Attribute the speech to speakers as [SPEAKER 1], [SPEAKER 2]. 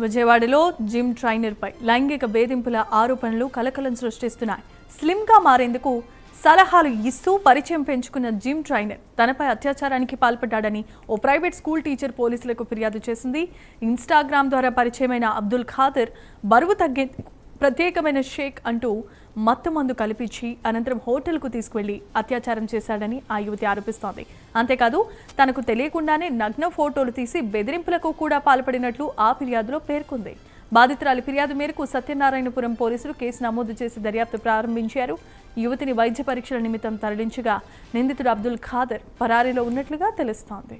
[SPEAKER 1] విజయవాడలో జిమ్ ట్రైనర్పై లైంగిక వేధింపుల ఆరోపణలు కలకలం సృష్టిస్తున్నాయి. స్లిమ్గా మారేందుకు సలహాలు ఇస్తూ పరిచయం పెంచుకున్న జిమ్ ట్రైనర్ తనపై అత్యాచారానికి పాల్పడ్డాడని ఓ ప్రైవేట్ స్కూల్ టీచర్ పోలీసులకు ఫిర్యాదు చేసింది. ఇన్స్టాగ్రామ్ ద్వారా పరిచయమైన అబ్దుల్ ఖాదర్ బరువు తగ్గే ప్రత్యేకమైన షేక్ అంటూ మత్తుమందు కల్పించి అనంతరం హోటల్కు తీసుకువెళ్లి అత్యాచారం చేశాడని ఆ యువతి ఆరోపిస్తోంది. అంతేకాదు తనకు తెలియకుండానే నగ్న ఫోటోలు తీసి బెదిరింపులకు కూడా పాల్పడినట్లు ఆ ఫిర్యాదులో పేర్కొంది. బాధితురాలి ఫిర్యాదు మేరకు సత్యనారాయణపురం పోలీసులు కేసు నమోదు చేసి దర్యాప్తు ప్రారంభించారు. యువతిని వైద్య పరీక్షల నిమిత్తం తరలించగా నిందితుడు అబ్దుల్ ఖాదర్ పరారీలో ఉన్నట్లుగా తెలుస్తోంది.